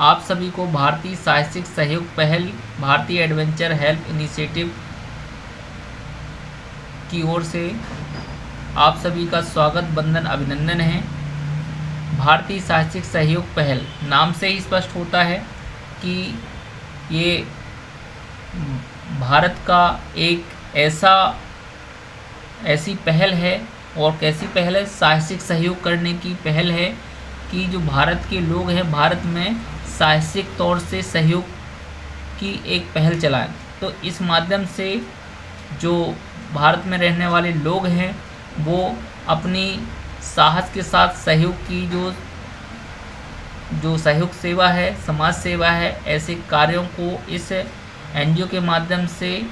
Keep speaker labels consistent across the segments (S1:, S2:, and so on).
S1: आप सभी को भारतीय साहसिक सहयोग पहल भारतीय एडवेंचर हेल्प इनिशिएटिव की ओर से आप सभी का स्वागत वंदन अभिनंदन है। भारतीय साहसिक सहयोग पहल नाम से ही स्पष्ट होता है कि ये भारत का एक ऐसी पहल है, और कैसी पहल है, साहसिक सहयोग करने की पहल है कि जो भारत के लोग हैं भारत में साहसिक तौर से सहयोग की एक पहल चलाएं। तो इस माध्यम से जो भारत में रहने वाले लोग हैं वो अपनी साहस के साथ सहयोग की जो सहयोग सेवा है, समाज सेवा है, ऐसे कार्यों को इस एनजीओ के माध्यम से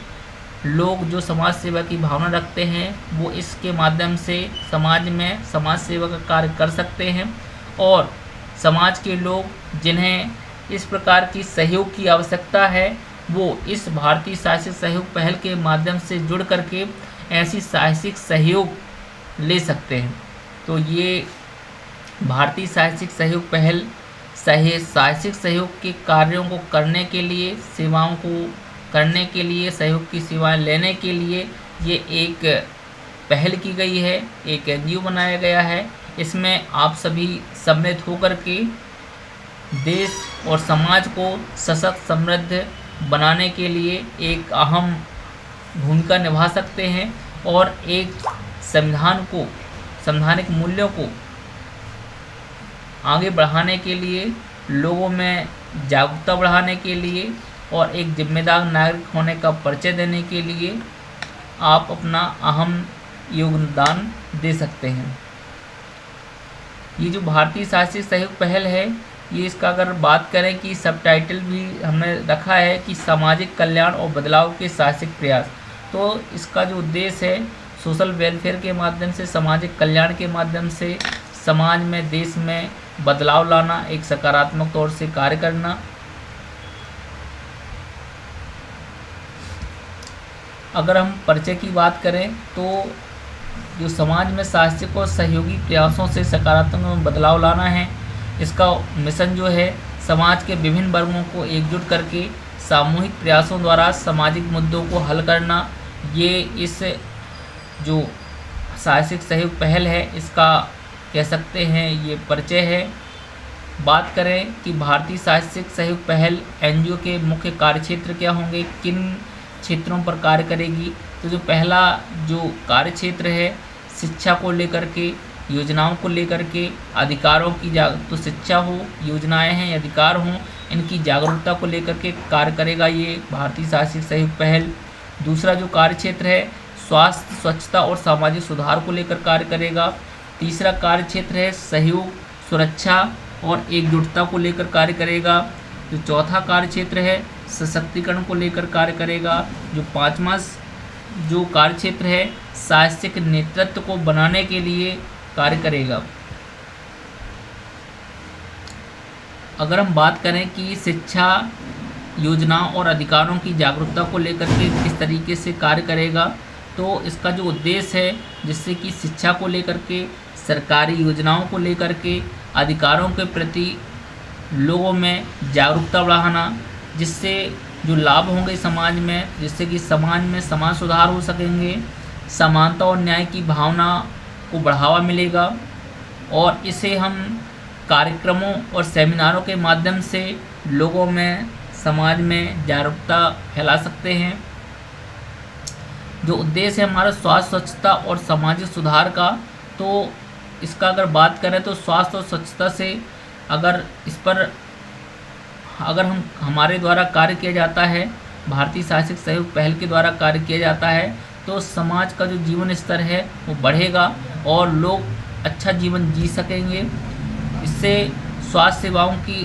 S1: लोग जो समाज सेवा की भावना रखते हैं वो इसके माध्यम से समाज में समाज सेवा का कार्य कर सकते हैं। और समाज के लोग जिन्हें इस प्रकार की सहयोग की आवश्यकता है वो इस भारतीय साहसिक सहयोग पहल के माध्यम से जुड़ करके ऐसी साहसिक सहयोग ले सकते हैं। तो ये भारतीय साहसिक सहयोग पहल साहसिक सहयोग के कार्यों को करने के लिए, सेवाओं को करने के लिए, सहयोग की सेवाएं लेने के लिए ये एक पहल की गई है, एक एनजीओ बनाया गया है। इसमें आप सभी सम्मिलित होकर के देश और समाज को सशक्त समृद्ध बनाने के लिए एक अहम भूमिका निभा सकते हैं और एक संवैधानिक मूल्यों को आगे बढ़ाने के लिए, लोगों में जागरूकता बढ़ाने के लिए और एक जिम्मेदार नागरिक होने का परिचय देने के लिए आप अपना अहम योगदान दे सकते हैं। ये जो भारतीय साहसिक सहयोग पहल है, ये इसका अगर बात करें कि सबटाइटल भी हमने रखा है कि सामाजिक कल्याण और बदलाव के साहसिक प्रयास। तो इसका जो उद्देश्य है सोशल वेलफेयर के माध्यम से, सामाजिक कल्याण के माध्यम से समाज में, देश में बदलाव लाना, एक सकारात्मक तौर से कार्य करना। अगर हम परिचय की बात करें तो जो समाज में साहसिक और सहयोगी प्रयासों से सकारात्मक बदलाव लाना है, इसका मिशन जो है समाज के विभिन्न वर्गों को एकजुट करके सामूहिक प्रयासों द्वारा सामाजिक मुद्दों को हल करना। ये इस जो साहसिक सहयोग पहल है इसका कह सकते हैं ये परिचय है। बात करें कि भारतीय साहसिक सहयोग पहल एनजीओ के मुख्य कार्यक्षेत्र क्या होंगे, किन क्षेत्रों पर कार्य करेगी। तो जो पहला जो कार्य क्षेत्र है शिक्षा को लेकर के, योजनाओं को लेकर के, अधिकारों की तो शिक्षा हो, योजनाएं हैं, अधिकार हों, इनकी जागरूकता को लेकर के कार्य करेगा ये भारतीय साहसिक सहयोग पहल। दूसरा जो कार्य क्षेत्र है स्वास्थ्य, स्वच्छता और सामाजिक सुधार को लेकर कार्य करेगा। तीसरा कार्य क्षेत्र है सहयोग, सुरक्षा और एकजुटता को लेकर कार्य करेगा। जो चौथा कार्य क्षेत्र है सशक्तिकरण को लेकर कार्य करेगा। जो पांचवा जो कार्य क्षेत्र है साहसिक नेतृत्व को बनाने के लिए कार्य करेगा। अगर हम बात करें कि शिक्षा, योजनाओं और अधिकारों की जागरूकता को लेकर के किस तरीके से कार्य करेगा, तो इसका जो उद्देश्य है जिससे कि शिक्षा को लेकर के, सरकारी योजनाओं को लेकर के, अधिकारों के प्रति लोगों में जागरूकता बढ़ाना, जिससे जो लाभ होंगे समाज में, जिससे कि समाज में समाज सुधार हो सकेंगे, समानता और न्याय की भावना को बढ़ावा मिलेगा। और इसे हम कार्यक्रमों और सेमिनारों के माध्यम से लोगों में, समाज में जागरूकता फैला सकते हैं। जो उद्देश्य है हमारा स्वास्थ्य, स्वच्छता और सामाजिक सुधार का, तो इसका अगर बात करें तो स्वास्थ्य और स्वच्छता से अगर हमारे द्वारा कार्य किया जाता है, भारतीय साहसिक सहयोग पहल के द्वारा कार्य किया जाता है, तो समाज का जो जीवन स्तर है वो बढ़ेगा और लोग अच्छा जीवन जी सकेंगे। इससे स्वास्थ्य सेवाओं की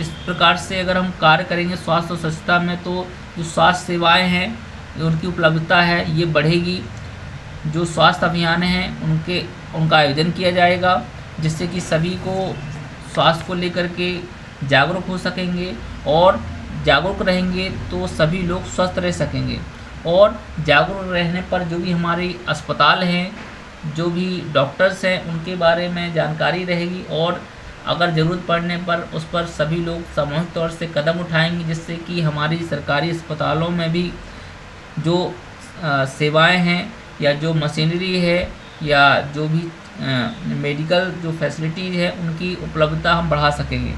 S1: इस प्रकार से अगर हम कार्य करेंगे स्वास्थ्य और स्वच्छता में, तो जो स्वास्थ्य सेवाएं हैं उनकी उपलब्धता है ये बढ़ेगी। जो स्वास्थ्य अभियान हैं उनका आयोजन किया जाएगा, जिससे कि सभी को स्वास्थ्य को लेकर के जागरूक हो सकेंगे, और जागरूक रहेंगे तो सभी लोग स्वस्थ रह सकेंगे। और जागरूक रहने पर जो भी हमारे अस्पताल हैं, जो भी डॉक्टर्स हैं, उनके बारे में जानकारी रहेगी और अगर ज़रूरत पड़ने पर उस पर सभी लोग सामूहिक तौर से कदम उठाएंगे, जिससे कि हमारी सरकारी अस्पतालों में भी जो सेवाएं हैं या जो मशीनरी है या जो भी मेडिकल जो फैसिलिटीज़ है उनकी उपलब्धता हम बढ़ा सकेंगे।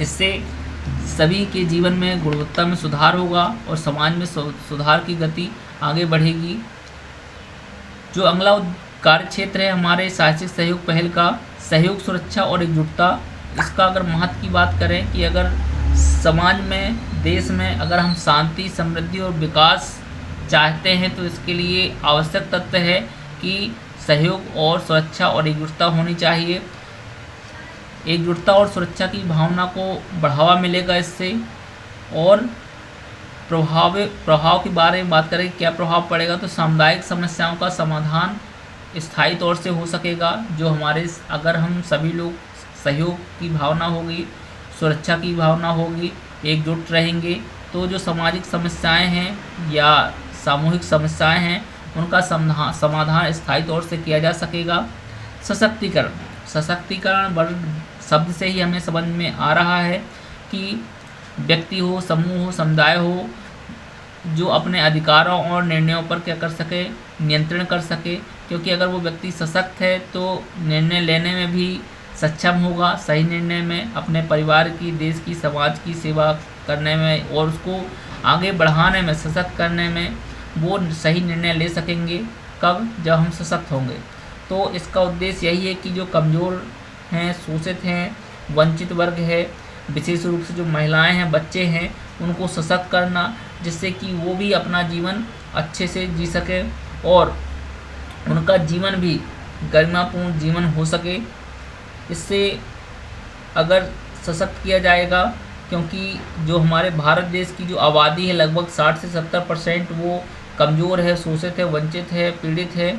S1: इससे सभी के जीवन में गुणवत्ता में सुधार होगा और समाज में सुधार की गति आगे बढ़ेगी। जो अगला कार्य क्षेत्र है हमारे साहसिक सहयोग पहल का, सहयोग, सुरक्षा और एकजुटता। इसका अगर महत्व की बात करें कि अगर समाज में, देश में अगर हम शांति, समृद्धि और विकास चाहते हैं तो इसके लिए आवश्यक तत्व है कि सहयोग और सुरक्षा और एकजुटता होनी चाहिए। एकजुटता और सुरक्षा की भावना को बढ़ावा मिलेगा इससे। और प्रभाव के बारे में बात करें, क्या प्रभाव पड़ेगा, तो सामुदायिक समस्याओं का समाधान स्थायी तौर से हो सकेगा। जो हमारे, अगर हम सभी लोग सहयोग की भावना होगी, सुरक्षा की भावना होगी, एकजुट रहेंगे, तो जो सामाजिक समस्याएं हैं या सामूहिक समस्याएं हैं उनका समाधान स्थायी तौर से किया जा सकेगा। सशक्तिकरण वर्ग शब्द से ही हमें समझ में आ रहा है कि व्यक्ति हो, समूह हो, समुदाय हो, जो अपने अधिकारों और निर्णयों पर क्या कर सके, नियंत्रण कर सके। क्योंकि अगर वो व्यक्ति सशक्त है तो निर्णय लेने में भी सक्षम होगा, सही निर्णय में, अपने परिवार की, देश की, समाज की सेवा करने में और उसको आगे बढ़ाने में, सशक्त करने में वो सही निर्णय ले सकेंगे। कब? जब हम सशक्त होंगे। तो इसका उद्देश्य यही है कि जो कमज़ोर हैं, शोषित हैं, वंचित वर्ग है, विशेष रूप से जो महिलाएं हैं, बच्चे हैं, उनको सशक्त करना, जिससे कि वो भी अपना जीवन अच्छे से जी सके और उनका जीवन भी गरिमापूर्ण जीवन हो सके। इससे अगर सशक्त किया जाएगा, क्योंकि जो हमारे भारत देश की जो आबादी है लगभग 60 से 70% वो कमज़ोर है, शोषित है, वंचित है, पीड़ित है।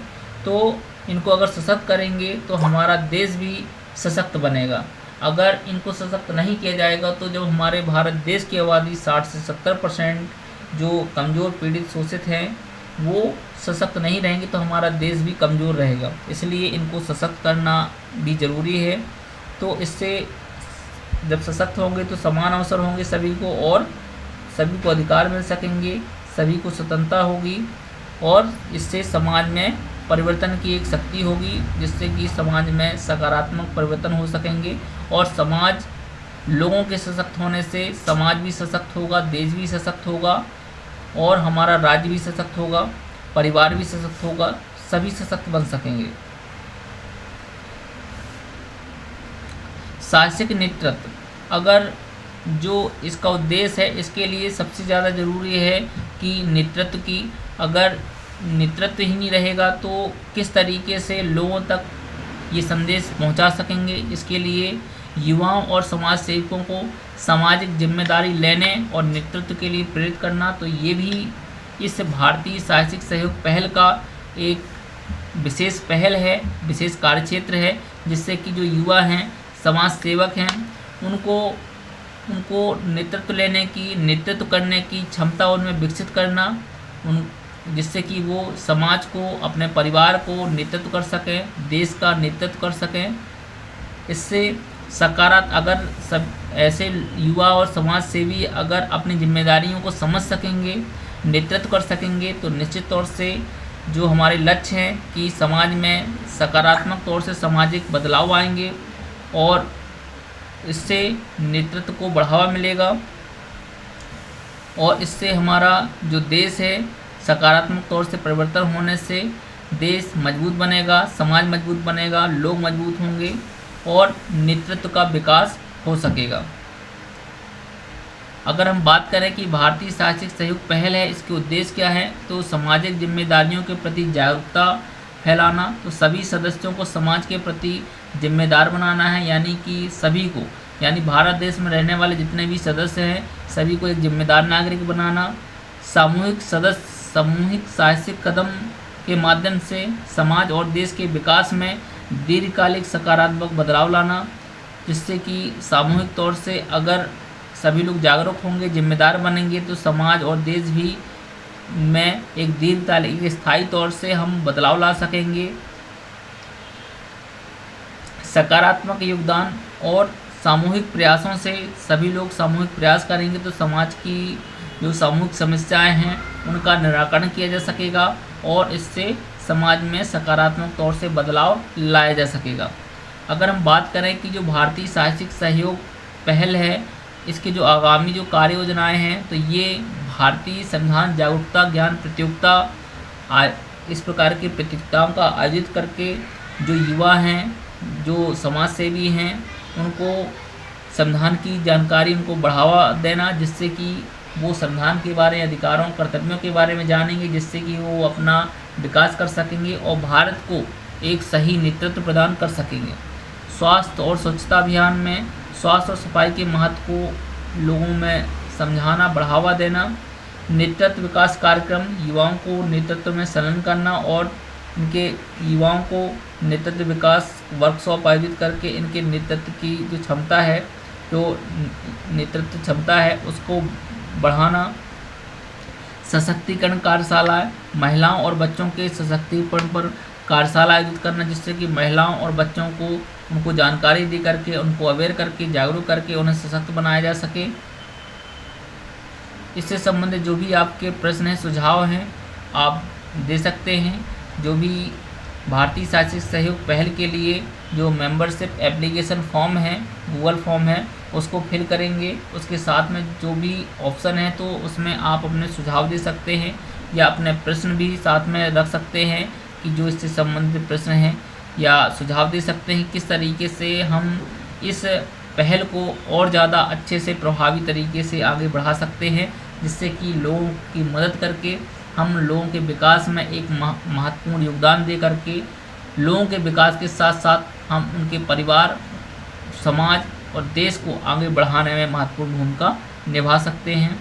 S1: तो इनको अगर सशक्त करेंगे तो हमारा देश भी सशक्त बनेगा। अगर इनको सशक्त नहीं किया जाएगा तो जब हमारे भारत देश की आबादी 60 से 70% जो कमज़ोर, पीड़ित, शोषित हैं वो सशक्त नहीं रहेंगे तो हमारा देश भी कमज़ोर रहेगा। इसलिए इनको सशक्त करना भी ज़रूरी है। तो इससे जब सशक्त होंगे तो समान अवसर होंगे सभी को और सभी को अधिकार मिल सकेंगे, सभी को स्वतंत्रता होगी और इससे समाज में परिवर्तन की एक शक्ति होगी, जिससे कि समाज में सकारात्मक परिवर्तन हो सकेंगे। और समाज, लोगों के सशक्त होने से समाज भी सशक्त होगा, देश भी सशक्त होगा और हमारा राज्य भी सशक्त होगा, परिवार भी सशक्त होगा, सभी सशक्त बन सकेंगे। साहसिक नेतृत्व, अगर जो इसका उद्देश्य है, इसके लिए सबसे ज़्यादा ज़रूरी है कि नेतृत्व की, अगर नेतृत्व ही नहीं रहेगा तो किस तरीके से लोगों तक ये संदेश पहुंचा सकेंगे। इसके लिए युवाओं और समाज सेवकों को सामाजिक जिम्मेदारी लेने और नेतृत्व के लिए प्रेरित करना, तो ये भी इस भारतीय साहसिक सहयोग पहल का एक विशेष पहल है, विशेष कार्यक्षेत्र है, जिससे कि जो युवा हैं, समाज सेवक हैं, उनको नेतृत्व करने की क्षमता उनमें विकसित करना, जिससे कि वो समाज को, अपने परिवार को नेतृत्व कर सकें, देश का नेतृत्व कर सकें। इससे अगर सब ऐसे युवा और समाज सेवी अगर अपनी जिम्मेदारियों को समझ सकेंगे, नेतृत्व कर सकेंगे, तो निश्चित तौर से जो हमारे लक्ष्य हैं कि समाज में सकारात्मक तौर से सामाजिक बदलाव आएंगे और इससे नेतृत्व को बढ़ावा मिलेगा और इससे हमारा जो देश है सकारात्मक तौर से परिवर्तन होने से देश मजबूत बनेगा, समाज मजबूत बनेगा, लोग मजबूत होंगे और नेतृत्व का विकास हो सकेगा। अगर हम बात करें कि भारतीय साहसिक सहयोग पहल है, इसके उद्देश्य क्या है, तो सामाजिक जिम्मेदारियों के प्रति जागरूकता फैलाना, तो सभी सदस्यों को समाज के प्रति जिम्मेदार बनाना है, यानी कि सभी को, यानी भारत देश में रहने वाले जितने भी सदस्य हैं सभी को एक जिम्मेदार नागरिक बनाना। सामूहिक साहसिक कदम के माध्यम से समाज और देश के विकास में दीर्घकालिक सकारात्मक बदलाव लाना, जिससे कि सामूहिक तौर से अगर सभी लोग जागरूक होंगे, जिम्मेदार बनेंगे, तो समाज और देश भी में एक दीर्घकालिक स्थायी तौर से हम बदलाव ला सकेंगे। सकारात्मक योगदान और सामूहिक प्रयासों से सभी लोग सामूहिक प्रयास करेंगे तो समाज की जो सामूहिक समस्याएं हैं उनका निराकरण किया जा सकेगा और इससे समाज में सकारात्मक तौर से बदलाव लाया जा सकेगा। अगर हम बात करें कि जो भारतीय साहसिक सहयोग पहल है, इसके जो आगामी जो कार्य योजनाएँ हैं, तो ये भारतीय संविधान जागरूकता ज्ञान प्रतियोगिता इस प्रकार की प्रतियोगिताओं का आयोजित करके जो युवा हैं, जो समाज सेवी हैं, उनको संविधान की जानकारी उनको बढ़ावा देना, जिससे कि वो संविधान के बारे में, अधिकारों कर्तव्यों के बारे में जानेंगे, जिससे कि वो अपना विकास कर सकेंगे और भारत को एक सही नेतृत्व प्रदान कर सकेंगे। स्वास्थ्य और स्वच्छता अभियान में स्वास्थ्य और सफाई के महत्व को लोगों में समझाना, बढ़ावा देना। नेतृत्व विकास कार्यक्रम, युवाओं को नेतृत्व में संलग्न करना और इनके युवाओं को नेतृत्व विकास वर्कशॉप आयोजित करके इनके नेतृत्व की जो क्षमता है, जो नेतृत्व क्षमता है उसको बढ़ाना। सशक्तिकरण कार्यशालाएँ, महिलाओं और बच्चों के सशक्तिकरण पर कार्यशाला आयोजित करना, जिससे कि महिलाओं और बच्चों को उनको जानकारी दे करके, उनको अवेयर करके, जागरूक करके उन्हें सशक्त बनाया जा सके। इससे संबंधित जो भी आपके प्रश्न हैं, सुझाव हैं, आप दे सकते हैं। जो भी भारतीय साहसिक सहयोग पहल के लिए जो मेंबरशिप एप्लीकेशन फॉर्म है, गूगल फॉर्म है, उसको फिल करेंगे। उसके साथ में जो भी ऑप्शन है तो उसमें आप अपने सुझाव दे सकते हैं या अपने प्रश्न भी साथ में रख सकते हैं कि जो इससे संबंधित प्रश्न हैं, या सुझाव दे सकते हैं किस तरीके से हम इस पहल को और ज़्यादा अच्छे से प्रभावी तरीके से आगे बढ़ा सकते हैं, जिससे कि लोगों की मदद करके हम लोगों के विकास में एक महत्वपूर्ण योगदान दे करके लोगों के विकास के साथ साथ हम उनके परिवार, समाज और देश को आगे बढ़ाने में महत्वपूर्ण भूमिका निभा सकते हैं।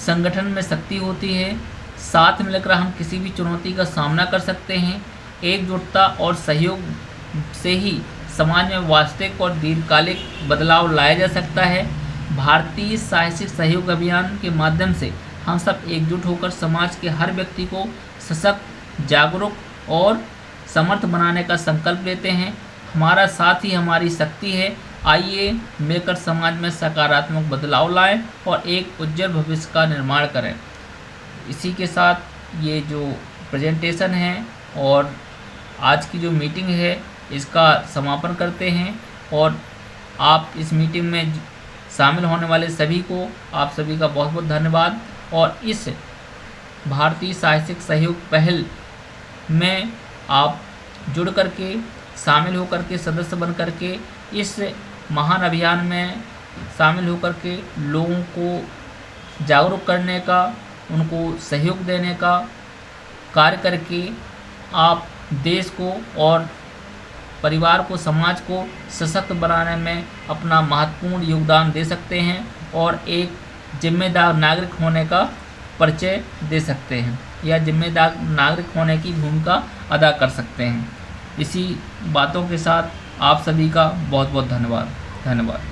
S1: संगठन में शक्ति होती है, साथ मिलकर हम किसी भी चुनौती का सामना कर सकते हैं। एकजुटता और सहयोग से ही समाज में वास्तविक और दीर्घकालिक बदलाव लाया जा सकता है। भारतीय साहसिक सहयोग अभियान के माध्यम से हम सब एकजुट होकर समाज के हर व्यक्ति को सशक्त, जागरूक और समर्थ बनाने का संकल्प लेते हैं। हमारा साथ ही हमारी शक्ति है। आइए मिलकर समाज में सकारात्मक बदलाव लाएं और एक उज्जवल भविष्य का निर्माण करें। इसी के साथ ये जो प्रेजेंटेशन है और आज की जो मीटिंग है इसका समापन करते हैं। और आप इस मीटिंग में शामिल होने वाले सभी को, आप सभी का बहुत बहुत धन्यवाद। और इस भारतीय साहसिक सहयोग पहल में आप जुड़ करके, शामिल होकर के, सदस्य बन करके इस महान अभियान में शामिल होकर के लोगों को जागरूक करने का, उनको सहयोग देने का कार्य करके आप देश को और परिवार को, समाज को सशक्त बनाने में अपना महत्वपूर्ण योगदान दे सकते हैं और एक जिम्मेदार नागरिक होने का परिचय दे सकते हैं या जिम्मेदार नागरिक होने की भूमिका अदा कर सकते हैं। इसी बातों के साथ आप सभी का बहुत बहुत धन्यवाद।